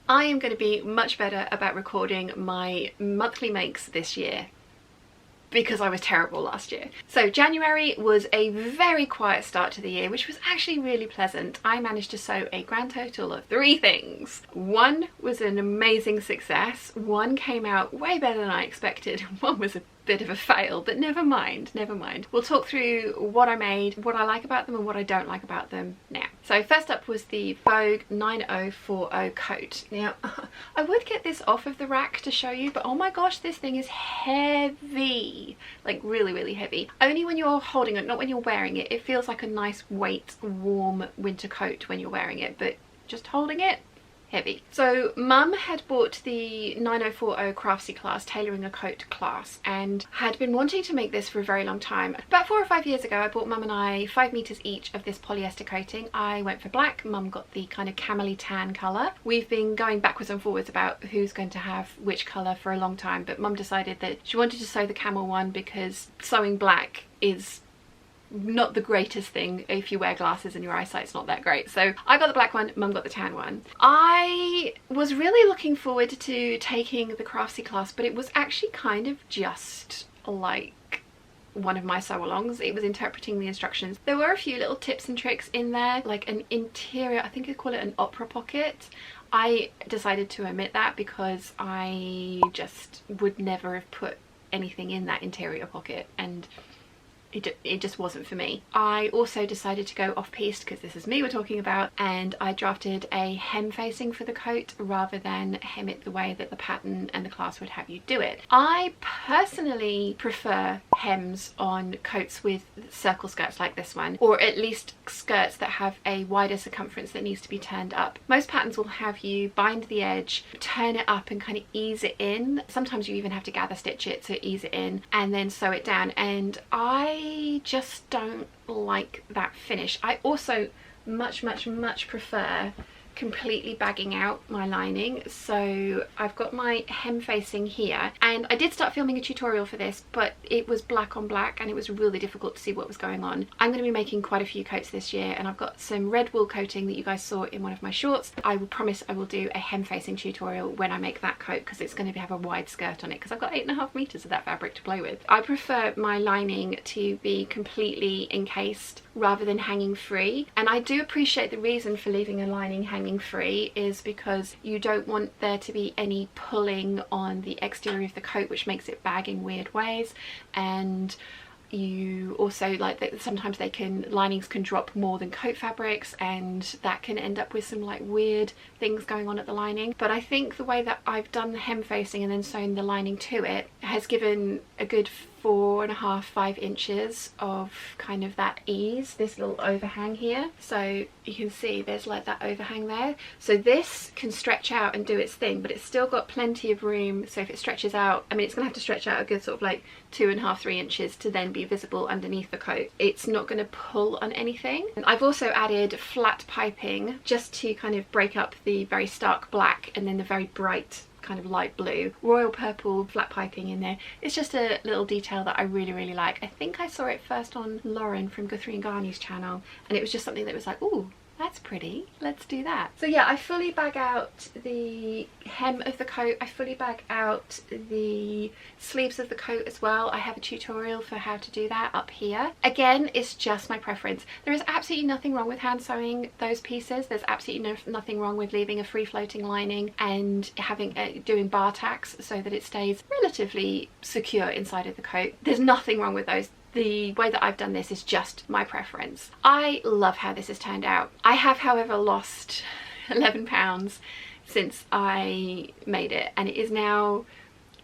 I am going to be much better about recording my monthly makes this year, because I was terrible last year. So January was a very quiet start to the year, which was actually really pleasant. I managed to sew a grand total of 3 things. One was an amazing success, one came out way better than I expected, one was a bit of a fail, but never mind, never mind. We'll talk through what I made, what I like about them and what I don't like about them now. So first up was the Vogue 9040 coat. Now, I would get this off of the rack to show you, but oh my gosh, this thing is heavy. Like really, really heavy. Only when you're holding it, not when you're wearing it. It feels like a nice weight, warm winter coat when you're wearing it, but just holding it, heavy. So Mum had bought the 9040 Craftsy class, tailoring a coat class, and had been wanting to make this for a very long time. About 4 or 5 years ago, I bought Mum and I 5 meters each of this polyester coating. I went for black, Mum got the kind of camely tan colour. We've been going backwards and forwards about who's going to have which colour for a long time, but Mum decided that she wanted to sew the camel one because sewing black is not the greatest thing if you wear glasses and your eyesight's not that great. So I got the black one, Mum got the tan one. I was really looking forward to taking the Craftsy class, but it was actually kind of just like one of my sew-alongs. It was interpreting the instructions. There were a few little tips and tricks in there, like an interior, I think they call it an opera pocket. I decided to omit that because I just would never have put anything in that interior pocket, and it just wasn't for me. I also decided to go off-piste because this is me we're talking about, and I drafted a hem facing for the coat rather than hem it the way that the pattern and the class would have you do it. I personally prefer hems on coats with circle skirts like this one, or at least skirts that have a wider circumference that needs to be turned up. Most patterns will have you bind the edge, turn it up and kind of ease it in. Sometimes you even have to gather stitch it to ease it in and then sew it down, and I just don't like that finish. I also much prefer completely bagging out my lining. So I've got my hem facing here, and I did start filming a tutorial for this, but it was black on black and it was really difficult to see what was going on. I'm going to be making quite a few coats this year, and I've got some red wool coating that you guys saw in one of my shorts. I will promise I will do a hem facing tutorial when I make that coat, because it's going to have a wide skirt on it, because I've got 8.5 meters of that fabric to play with. I prefer my lining to be completely encased rather than hanging free, and I do appreciate the reason for leaving a lining hanging free is because you don't want there to be any pulling on the exterior of the coat, which makes it bag in weird ways. And you also like that sometimes linings can drop more than coat fabrics, and that can end up with some like weird things going on at the lining. But I think the way that I've done the hem facing and then sewn the lining to it has given a good 4.5–5 inches of kind of that ease, this little overhang here. So you can see there's like that overhang there, so this can stretch out and do its thing, but it's still got plenty of room. So if it stretches out, I mean, it's gonna have to stretch out a good sort of like 2.5–3 inches to then be visible underneath the coat. It's not going to pull on anything. And I've also added flat piping just to kind of break up the very stark black and then the very bright kind of light blue royal purple flat piping in there. It's just a little detail that I really like. I think I saw it first on Lauren from Guthrie and Garney's channel, and it was just something that was like, ooh, that's pretty, let's do that. So yeah, I fully bag out the hem of the coat, I fully bag out the sleeves of the coat as well. I have a tutorial for how to do that up here. Again, it's just my preference. There is absolutely nothing wrong with hand sewing those pieces. There's absolutely nothing wrong with leaving a free floating lining and having doing bar tacks so that it stays relatively secure inside of the coat. There's nothing wrong with those. The way that I've done this is just my preference. I love how this has turned out. I have, however, lost 11 pounds since I made it, and it is now,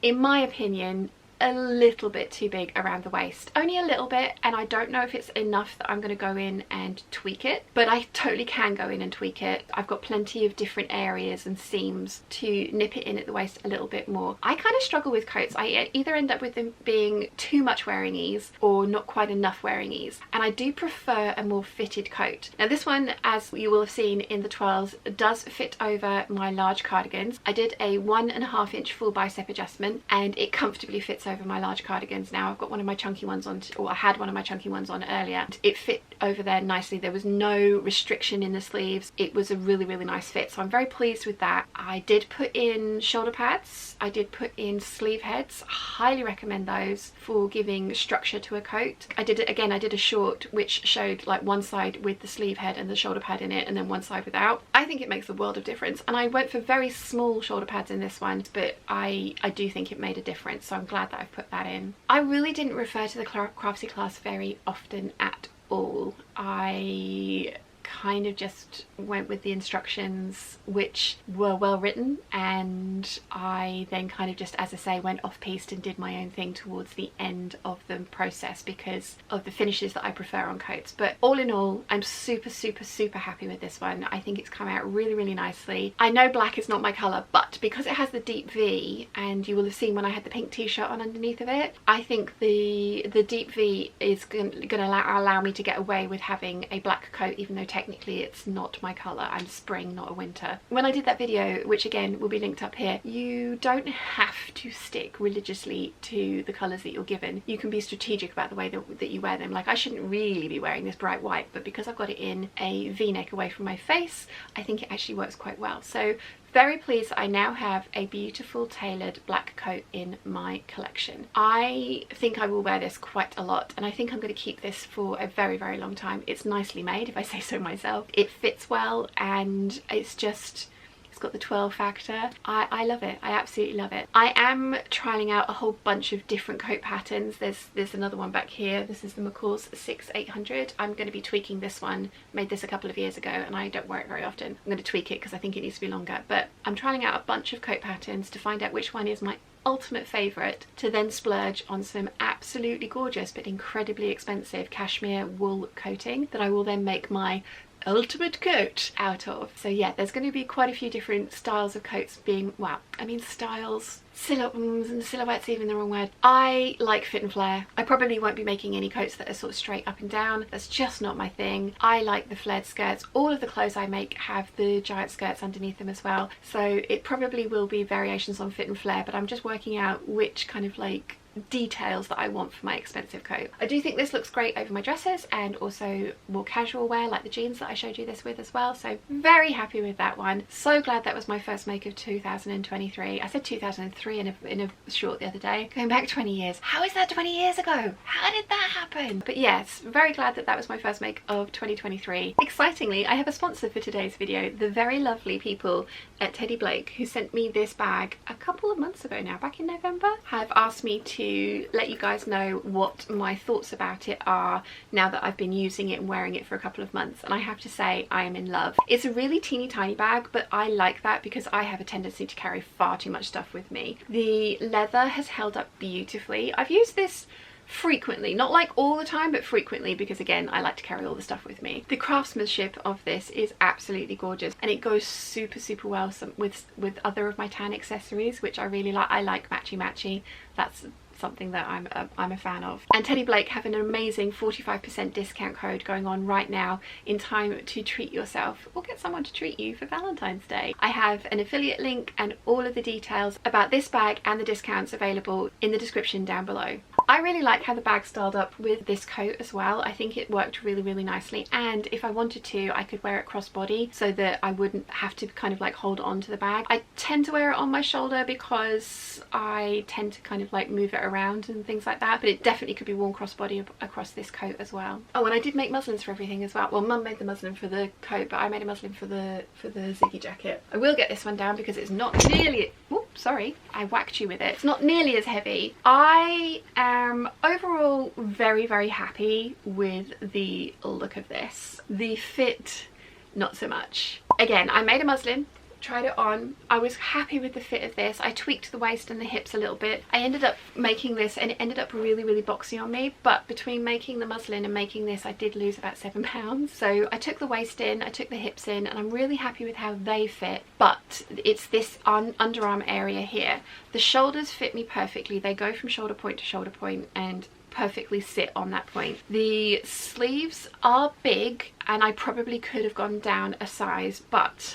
in my opinion, a little bit too big around the waist. Only a little bit, and I don't know if it's enough that I'm going to go in and tweak it, but I totally can go in and tweak it. I've got plenty of different areas and seams to nip it in at the waist a little bit more. I kind of struggle with coats. I either end up with them being too much wearing ease or not quite enough wearing ease, and I do prefer a more fitted coat. Now this one, as you will have seen in the twirls, does fit over my large cardigans. I did a 1.5 inch full bicep adjustment and it comfortably fits fits over my large cardigans now. I've got one of my chunky ones on, or I had one of my chunky ones on earlier. It fit over there nicely. There was no restriction in the sleeves. It was a really, really nice fit, so I'm very pleased with that. I did put in shoulder pads. I did put in sleeve heads. Highly recommend those for giving structure to a coat. I did it again. I did a short which showed like one side with the sleeve head and the shoulder pad in it, and then one side without. I think it makes a world of difference, and I went for very small shoulder pads in this one, but I do think it made a difference, so I'm glad that I've put that in. I really didn't refer to the Craftsy class very often at all. I kind of just went with the instructions, which were well written, and I then kind of just, as I say, went off piste and did my own thing towards the end of the process because of the finishes that I prefer on coats. But all in all, I'm super, super, super happy with this one. I think it's come out really, really nicely. I know black is not my colour, but because it has the deep V, and you will have seen when I had the pink t-shirt on underneath of it, I think the deep V is going to allow me to get away with having a black coat, even though technically it's not my colour. I'm spring, not a winter. When I did that video, which again will be linked up here, you don't have to stick religiously to the colours that you're given. You can be strategic about the way that you wear them. Like, I shouldn't really be wearing this bright white, but because I've got it in a V-neck away from my face, I think it actually works quite well. So very pleased I now have a beautiful tailored black coat in my collection. I think I will wear this quite a lot, and I think I'm going to keep this for a very, very long time. It's nicely made, if I say so myself. It fits well, and it's got the 12 factor. I love it. I absolutely love it. I am trialing out a whole bunch of different coat patterns. There's another one back here. This is the McCalls 6800. I'm going to be tweaking this one. Made this a couple of years ago and I don't wear it very often. I'm going to tweak it because I think it needs to be longer. But I'm trialing out a bunch of coat patterns to find out which one is my ultimate favourite, to then splurge on some absolutely gorgeous but incredibly expensive cashmere wool coating that I will then make my ultimate coat out of. So yeah, there's going to be quite a few different styles of coats being, well, I mean styles, silhouettes even the wrong word. I like fit and flare. I probably won't be making any coats that are sort of straight up and down. That's just not my thing. I like the flared skirts. All of the clothes I make have the giant skirts underneath them as well. So it probably will be variations on fit and flare, but I'm just working out which kind of like details that I want for my expensive coat. I do think this looks great over my dresses and also more casual wear like the jeans that I showed you this with as well, so very happy with that one. So glad that was my first make of 2023. I said 2003 in a short the other day. Going back 20 years. How is that 20 years ago? How did that happen? But yes, very glad that that was my first make of 2023. Excitingly, I have a sponsor for today's video. The very lovely people at Teddy Blake, who sent me this bag a couple of months ago now, back in November, have asked me to let you guys know what my thoughts about it are now that I've been using it and wearing it for a couple of months, and I have to say I am in love. It's a really teeny tiny bag, but I like that because I have a tendency to carry far too much stuff with me. The leather has held up beautifully. I've used this frequently, not like all the time, but frequently, because again, I like to carry all the stuff with me. The craftsmanship of this is absolutely gorgeous, and it goes super, super well with other of my tan accessories, which I really like. I like matchy. That's something that I'm a fan of. And Teddy Blake have an amazing 45% discount code going on right now in time to treat yourself or get someone to treat you for Valentine's Day. I have an affiliate link and all of the details about this bag and the discounts available in the description down below. I really like how the bag styled up with this coat as well. I think it worked really, really nicely, and if I wanted to, I could wear it crossbody so that I wouldn't have to kind of like hold on to the bag. I tend to wear it on my shoulder because I tend to kind of like move it around and things like that, but it definitely could be worn crossbody across this coat as well. Oh, and I did make muslins for everything as well. Well, Mum made the muslin for the coat, but I made a muslin for the Ziggy jacket. I will get this one down because it's not nearly, oops, sorry, I whacked you with it. It's not nearly as heavy. I am overall very, very happy with the look of this. The fit, not so much. Again, I made a muslin, tried it on. I was happy with the fit of this. I tweaked the waist and the hips a little bit. I ended up making this and it ended up really, really boxy on me, but between making the muslin and making this, I did lose about 7 pounds. So I took the waist in, I took the hips in, and I'm really happy with how they fit, but it's this underarm area here. The shoulders fit me perfectly. They go from shoulder point to shoulder point and perfectly sit on that point. The sleeves are big and I probably could have gone down a size, but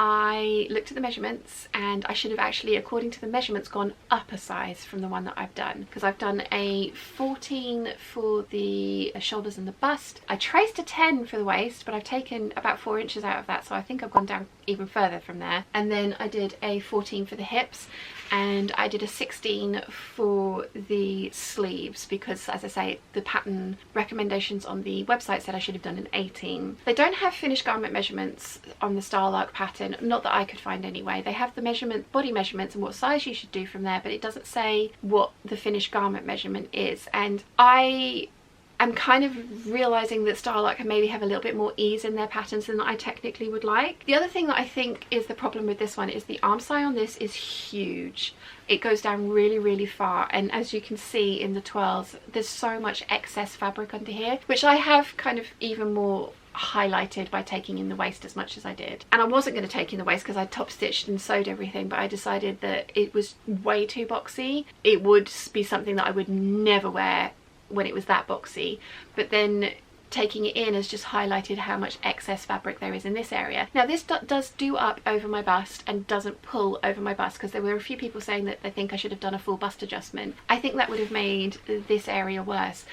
I looked at the measurements, and I should have actually, according to the measurements, gone up a size from the one that I've done, because I've done a 14 for the shoulders and the bust. I traced a 10 for the waist, but I've taken about 4 inches out of that, so I think I've gone down even further from there. And then I did a 14 for the hips, and I did a 16 for the sleeves, because, as I say, the pattern recommendations on the website said I should have done an 18. They don't have finished garment measurements on the Style Arc pattern, not that I could find anyway. They have the body measurements and what size you should do from there, but it doesn't say what the finished garment measurement is. And I'm kind of realising that Style Arc can maybe have a little bit more ease in their patterns than I technically would like. The other thing that I think is the problem with this one is the arm side on this is huge. It goes down really, really far, and as you can see in the twirls, there's so much excess fabric under here, which I have kind of even more highlighted by taking in the waist as much as I did. And I wasn't going to take in the waist because I top stitched and sewed everything, but I decided that it was way too boxy. It would be something that I would never wear when it was that boxy, but then taking it in has just highlighted how much excess fabric there is in this area. Now this does do up over my bust and doesn't pull over my bust, because there were a few people saying that they think I should have done a full bust adjustment. I think that would have made this area worse.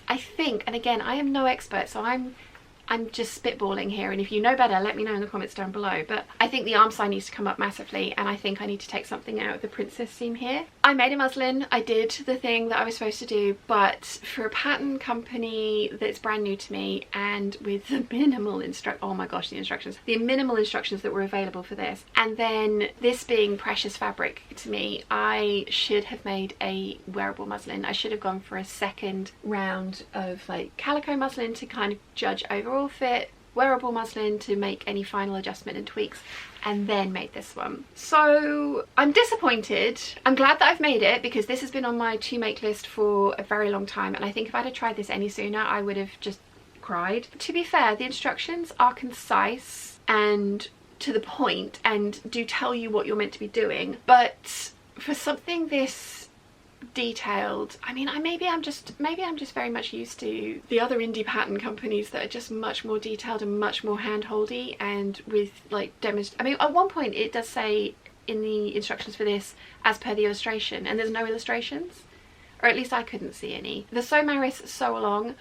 I think, and again, I am no expert, so I'm just spitballing here, and if you know better, let me know in the comments down below, but I think the arm side needs to come up massively, and I think I need to take something out of the princess seam here. I made a muslin, I did the thing that I was supposed to do, but for a pattern company that's brand new to me, and with the minimal oh my gosh, the minimal instructions that were available for this, and then this being precious fabric to me, I should have made a wearable muslin. I should have gone for a second round of like calico muslin to kind of judge overall fit, wearable muslin to make any final adjustment and tweaks, and then made this one. So I'm disappointed. I'm glad that I've made it, because this has been on my to make list for a very long time, and I think if I'd have tried this any sooner I would have just cried. To be fair, the instructions are concise and to the point and do tell you what you're meant to be doing, but for something this detailed, I mean, maybe I'm just very much used to the other indie pattern companies that are just much more detailed and much more hand-holdy, and with like I mean, at one point it does say in the instructions for this, as per the illustration, and there's no illustrations, or at least I couldn't see any. The Sew Maris Sew Along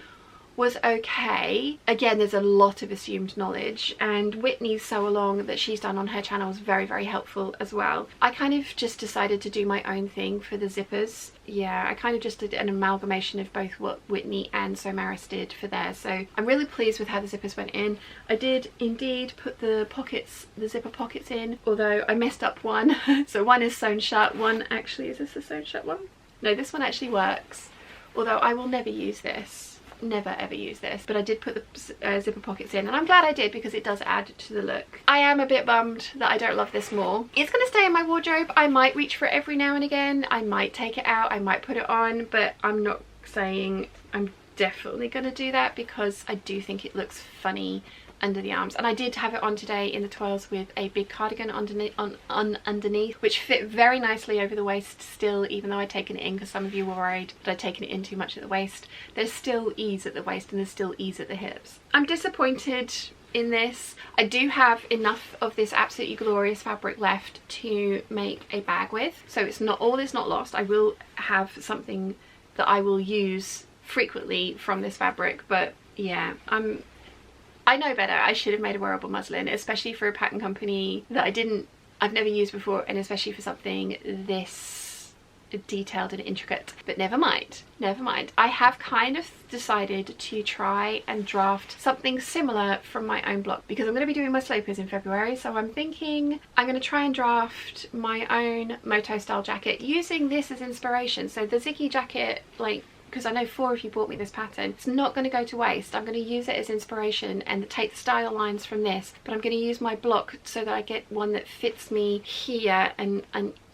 was okay. Again, there's a lot of assumed knowledge, and Whitney's Sew Along that she's done on her channel was very, very helpful as well. I kind of just decided to do my own thing for the zippers. Yeah, I kind of just did an amalgamation of both what Whitney and Sew Maris did for theirs, so I'm really pleased with how the zippers went in. I did indeed put the zipper pockets in, although I messed up one. So one is sewn shut, one actually, is this the sewn shut one? No, this one actually works, although I will never use this. Never ever use this, but I did put the zipper pockets in, and I'm glad I did, because it does add to the look. I am a bit bummed that I don't love this more. It's going to stay in my wardrobe. I might reach for it every now and again. I might take it out, I might put it on, but I'm not saying I'm definitely going to do that, because I do think it looks funny under the arms. And I did have it on today in the twirls with a big cardigan underneath, which fit very nicely over the waist still, even though I'd taken it in, because some of you were worried that I'd taken it in too much at the waist. There's still ease at the waist and there's still ease at the hips. I'm disappointed in this. I do have enough of this absolutely glorious fabric left to make a bag with, so it's not all is not lost. I will have something that I will use frequently from this fabric, but yeah, I know better. I should have made a wearable muslin, especially for a pattern company that I've never used before, and especially for something this detailed and intricate. But never mind, never mind. I have kind of decided to try and draft something similar from my own block, because I'm going to be doing my slopers in February, so I'm thinking I'm going to try and draft my own moto style jacket using this as inspiration. So the Ziggy jacket, like, because I know 4 of you bought me this pattern, it's not going to go to waste. I'm going to use it as inspiration and take the style lines from this, but I'm going to use my block so that I get one that fits me here and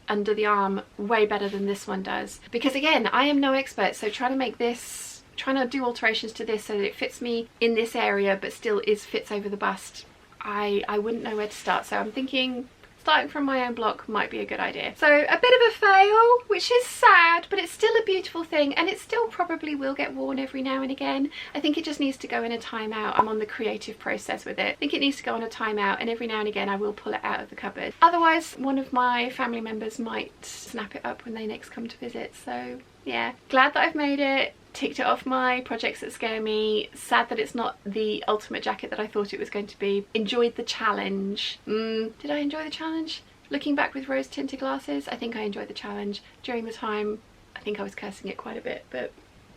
under the arm way better than this one does. Because again, I am no expert, so trying to do alterations to this so that it fits me in this area but still fits over the bust, I wouldn't know where to start. So I'm thinking starting from my own block might be a good idea. So a bit of a fail, which is sad, but it's still a beautiful thing, and it still probably will get worn every now and again. I think it just needs to go in a timeout. I'm on the creative process with it. I think it needs to go on a timeout, and every now and again I will pull it out of the cupboard. Otherwise, one of my family members might snap it up when they next come to visit. So yeah, glad that I've made it. Ticked it off my projects that scare me. Sad that it's not the ultimate jacket that I thought it was going to be. Enjoyed the challenge. Did I enjoy the challenge? Looking back with rose tinted glasses, I think I enjoyed the challenge. During the time, I think I was cursing it quite a bit, but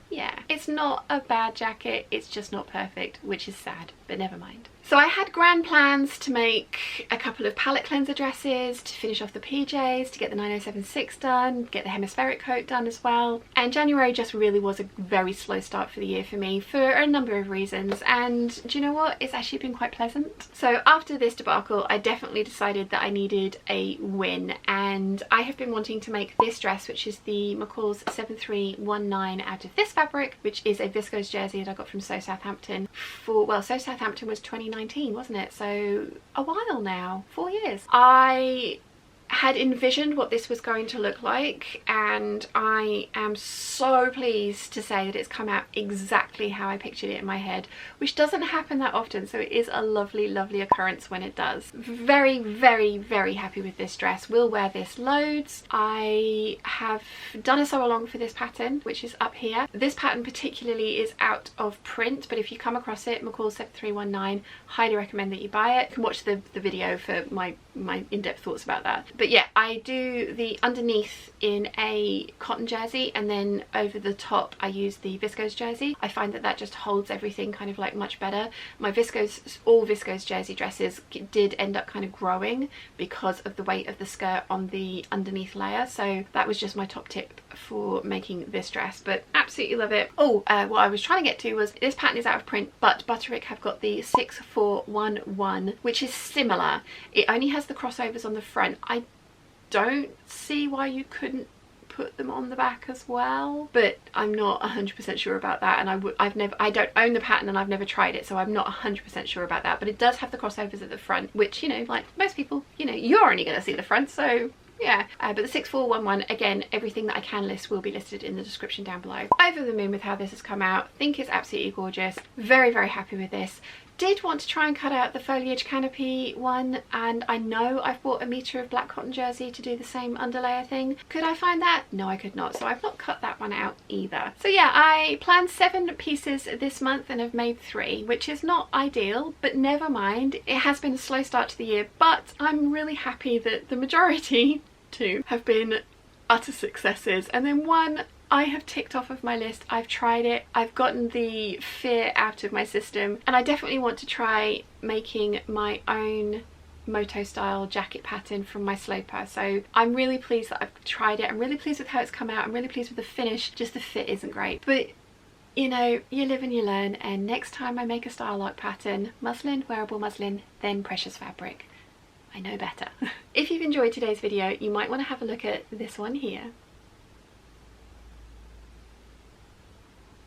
yeah. It's not a bad jacket, it's just not perfect, which is sad, but never mind. So I had grand plans to make a couple of palette cleanser dresses, to finish off the PJs, to get the 9076 done, get the hemispheric coat done as well. And January just really was a very slow start for the year for me for a number of reasons. And do you know what? It's actually been quite pleasant. So after this debacle, I definitely decided that I needed a win. And I have been wanting to make this dress, which is the McCalls 7319 out of this fabric, which is a viscose jersey that I got from Sew Southampton for, well, Sew Southampton was 2019, wasn't it? So a while now, 4 years. I had envisioned what this was going to look like, and I am so pleased to say that it's come out exactly how I pictured it in my head, which doesn't happen that often, so it is a lovely, lovely occurrence when it does. Very, very, very happy with this dress. Will wear this loads. I have done a sew along for this pattern, which is up here. This pattern particularly is out of print, but if you come across it, McCall 7319, highly recommend that you buy it. You can watch the video for my in-depth thoughts about that. But yeah, I do the underneath in a cotton jersey, and then over the top I use the viscose jersey. I find that that just holds everything kind of like much better. My viscose, all viscose jersey dresses did end up kind of growing because of the weight of the skirt on the underneath layer, so that was just my top tip for making this dress, but absolutely love it. Oh, what I was trying to get to was this pattern is out of print, but Butterick have got the 6411, which is similar. It only has the crossovers on the front. I don't see why you couldn't put them on the back as well, but I'm not 100% sure about that, and I don't own the pattern and I've never tried it, so I'm not 100% sure about that. But it does have the crossovers at the front, which, you know, like most people, you know, you're only going to see the front, so yeah. But the 6411, again, everything that I can list will be listed in the description down below. Over the moon with how this has come out. Think it's absolutely gorgeous. Very, very happy with this. Did want to try and cut out the foliage canopy one, and I know I've bought a metre of black cotton jersey to do the same underlayer thing. Could I find that? No, I could not, so I've not cut that one out either. So yeah, I planned 7 pieces this month and have made 3, which is not ideal, but never mind. It has been a slow start to the year, but I'm really happy that the majority, 2, have been utter successes, and then 1 I have ticked off of my list. I've tried it, I've gotten the fear out of my system, and I definitely want to try making my own moto style jacket pattern from my sloper. So I'm really pleased that I've tried it. I'm really pleased with how it's come out. I'm really pleased with the finish. Just the fit isn't great, but you know, you live and you learn, and next time I make a style lock pattern, muslin, wearable muslin, then precious fabric. I know better. If you've enjoyed today's video, you might want to have a look at this one here.